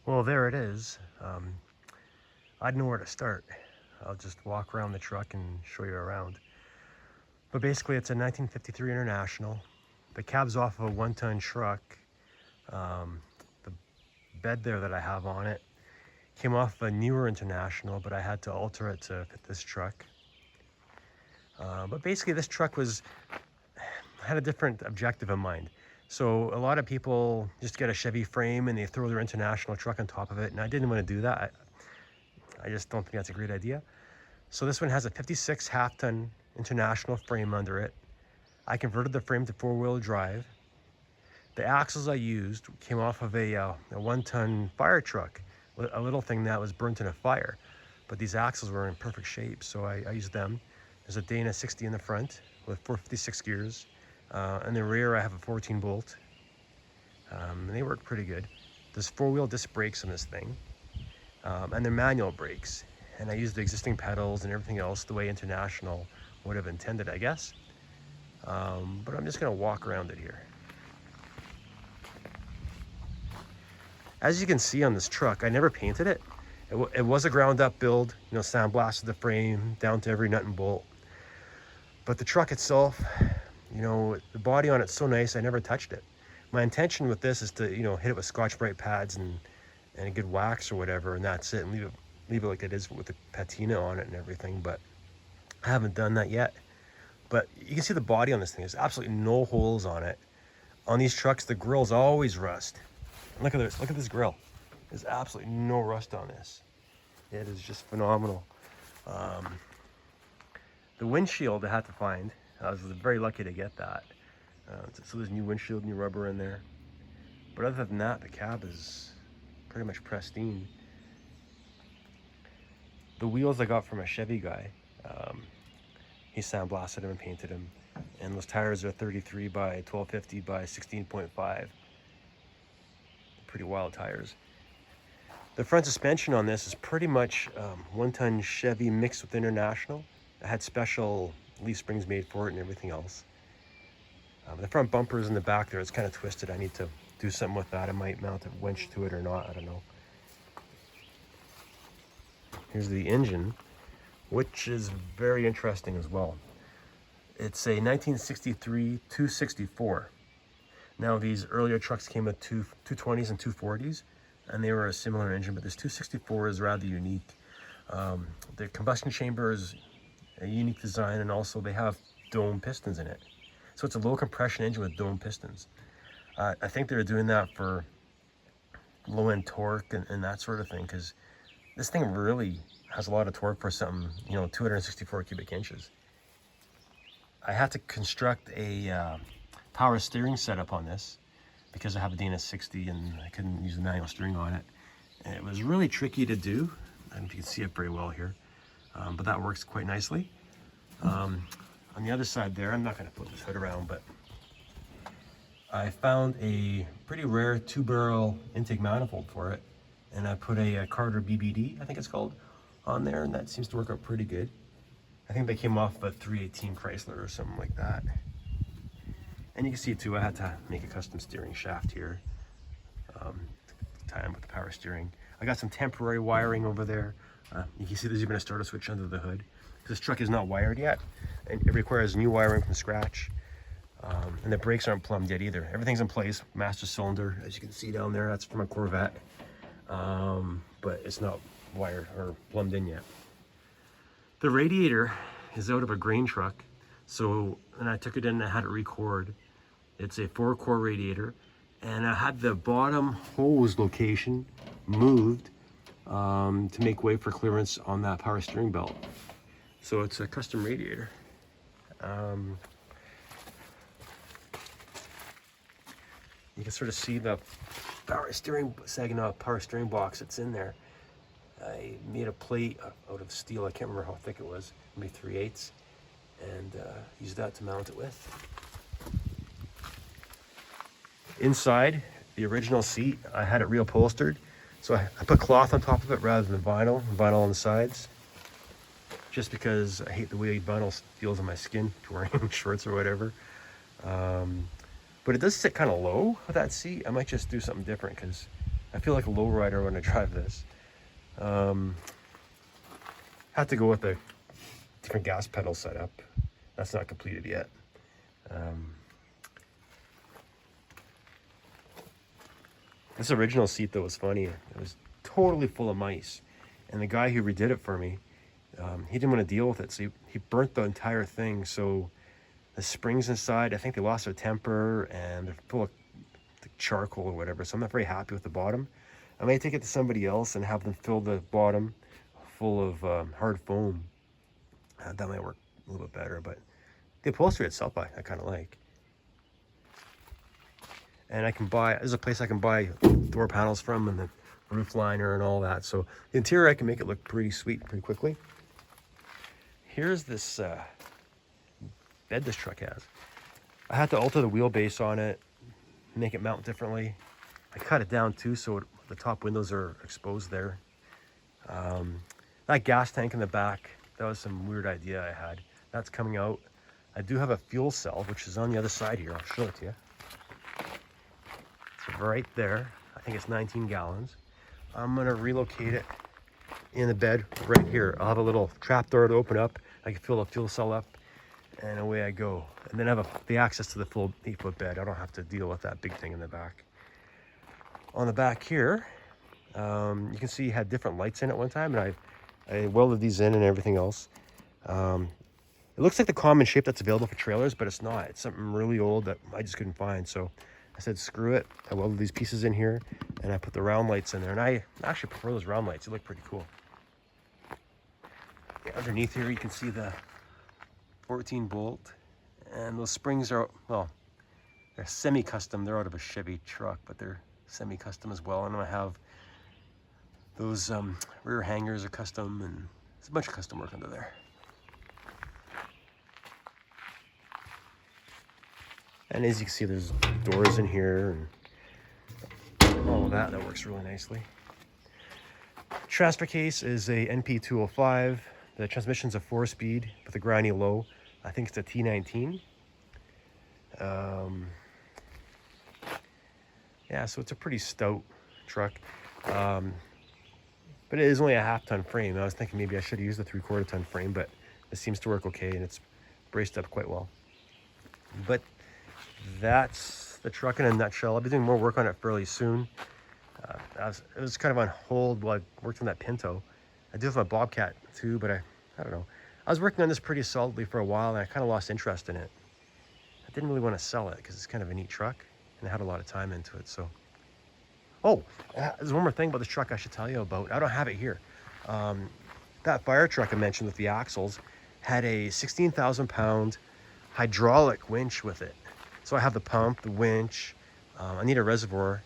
Well, there it is. I don't know where to start. I'll just walk around the truck and show you around. But basically, it's a 1953 International. The cab's off of a one-ton truck. The bed there that I have on it came off a newer International, but I had to alter it to fit this truck. But basically, this truck had a different objective in mind. So a lot of people just get a Chevy frame and they throw their International truck on top of it, and I didn't want to do that. I just don't think that's a great idea. So this one has a 56 half-ton International frame under it. I converted the frame to four-wheel drive. The axles I used came off of a one-ton fire truck, a little thing that was burnt in a fire. But these axles were in perfect shape, so I used them. There's a Dana 60 in the front with 456 gears. In the rear, I have a 14 bolt. And they work pretty good. There's four-wheel disc brakes on this thing, and they're manual brakes. And I used the existing pedals and everything else the way International would have intended, I guess. But I'm just gonna walk around it here. As you can see on this truck, I never painted it. It was a ground up build, sandblasted the frame down to every nut and bolt. But the truck itself, the body on it's so nice, I never touched it. My intention with this is to, hit it with Scotch-Brite pads and a good wax or whatever, and that's it, and leave it like it is with the patina on it and everything, but I haven't done that yet. But you can see the body on this thing. There's absolutely no holes on it. On these trucks, the grills always rust. Look at this grill. There's absolutely no rust on this. It is just phenomenal. The windshield I had to find. I was very lucky to get that. So there's new windshield, new rubber in there. But other than that, the cab is pretty much pristine. The wheels I got from a Chevy guy. He sandblasted them and painted them. And those tires are 33 by 1250 by 16.5. Pretty wild tires. The front suspension on this is pretty much one-ton Chevy mixed with International. I had special leaf springs made for it and everything else. The front bumper is in the back there. It's kind of twisted. I need to do something with that. I might mount a winch to it or not. I don't know. Here's the engine, which is very interesting as well. It's a 1963 264. Now, these earlier trucks came with 220s and 240s, and they were a similar engine, but this 264 is rather unique. The combustion chamber is a unique design, and also they have dome pistons in it. So it's a low compression engine with dome pistons. I think they're doing that for low-end torque and that sort of thing, because this thing really has a lot of torque for something, 264 cubic inches. I had to construct a power steering setup on this because I have a Dana 60 and I couldn't use the manual steering on it. And it was really tricky to do. I don't know if you can see it very well here, but that works quite nicely. On the other side there, I'm not going to put this hood around, but I found a pretty rare 2-barrel intake manifold for it, and I put a Carter BBD, I think it's called, on there, and that seems to work out pretty good. I think they came off a 318 Chrysler or something like that. And you can see too, I had to make a custom steering shaft here, to tie in with the power steering. I got some temporary wiring over there. You can see there's even a starter switch under the hood. This truck is not wired yet, and it requires new wiring from scratch. And the brakes aren't plumbed yet either. Everything's in place, master cylinder, as you can see down there, that's from a Corvette. But it's not wired or plumbed in yet. The radiator is out of a grain truck, and I took it in and I had it recored. It's a 4-core radiator, and I had the bottom hose location moved to make way for clearance on that power steering belt. So it's a custom radiator. You can sort of see the power steering box that's in there. I made a plate out of steel. I can't remember how thick it was, maybe 3/8, and used that to mount it with. Inside, the original seat, I had it reupholstered. So I put cloth on top of it rather than vinyl on the sides. Just because I hate the way vinyl feels on my skin wearing shorts or whatever. But it does sit kind of low with that seat. I might just do something different because I feel like a lowrider when I drive this. Had to go with a different gas pedal setup. That's not completed yet. This original seat though was funny. It was totally full of mice, and the guy who redid it for me, he didn't want to deal with it, so he burnt the entire thing. So the springs inside, I think they lost their temper, and they're full of charcoal or whatever. So I'm not very happy with the bottom. I may take it to somebody else and have them fill the bottom full of hard foam. That might work a little bit better, but the upholstery itself I kind of like. And I can buy, there's a place I can buy door panels from, and the roof liner and all that. So the interior, I can make it look pretty sweet pretty quickly. Here's this bed this truck has. I had to alter the wheelbase on it, make it mount differently. I cut it down too, so the top windows are exposed there. That gas tank in the back, that was some weird idea I had. That's coming out. I do have a fuel cell, which is on the other side here. I'll show it to you. It's right there. I think it's 19 gallons. I'm gonna relocate it in the bed right here. I'll have a little trap door to open up. I can fill the fuel cell up, and away I go. And then I have the access to the full 8-foot bed. I don't have to deal with that big thing in the back. On the back here, you can see it had different lights in it one time, and I welded these in and everything else. It looks like the common shape that's available for trailers, but it's not. It's something really old that I just couldn't find. So I said, screw it. I welded these pieces in here, and I put the round lights in there. And I actually prefer those round lights. They look pretty cool. Yeah, underneath here, you can see the 14 bolt. And those springs are, well, they're semi-custom. They're out of a Chevy truck, but they're semi-custom as well. And I have those rear hangers are custom, and there's a bunch of custom work under there. And as you can see, there's doors in here and all of that. That works really nicely. Transfer case is a NP205. The transmission's a 4-speed with a grindy low. I think it's a T19. Yeah, so it's a pretty stout truck. But it is only a 1/2-ton frame. I was thinking maybe I should have used a 3/4-ton frame, but it seems to work okay, and it's braced up quite well. But that's the truck in a nutshell. I'll be doing more work on it fairly soon. It was kind of on hold while I worked on that Pinto. I do have my Bobcat too, but I don't know. I was working on this pretty solidly for a while, and I kind of lost interest in it. I didn't really want to sell it because it's kind of a neat truck, and I had a lot of time into it. So, oh, there's one more thing about this truck I should tell you about. I don't have it here. That fire truck I mentioned with the axles had a 16,000-pound hydraulic winch with it. So I have the pump, the winch. I need a reservoir,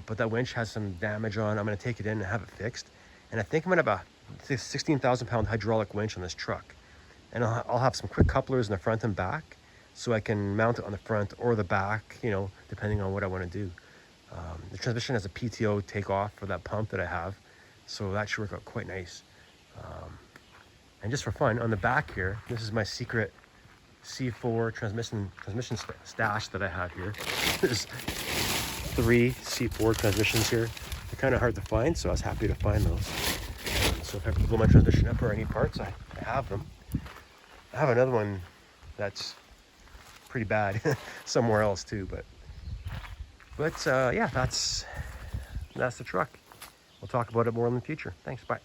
but that winch has some damage on. I'm going to take it in and have it fixed. And I think I'm going to have a 16,000-pound hydraulic winch on this truck. And I'll have some quick couplers in the front and back, so I can mount it on the front or the back, you know, depending on what I want to do. The transmission has a PTO takeoff for that pump that I have, so that should work out quite nice. And just for fun, on the back here, this is my secret C4 transmission stash that I have here. There's 3 C4 transmissions here. They're kind of hard to find, so I was happy to find those. So if I ever blow my transmission up or any parts, I have them. I have another one that's pretty bad somewhere else too, but yeah, that's the truck. We'll talk about it more in the future. Thanks, bye.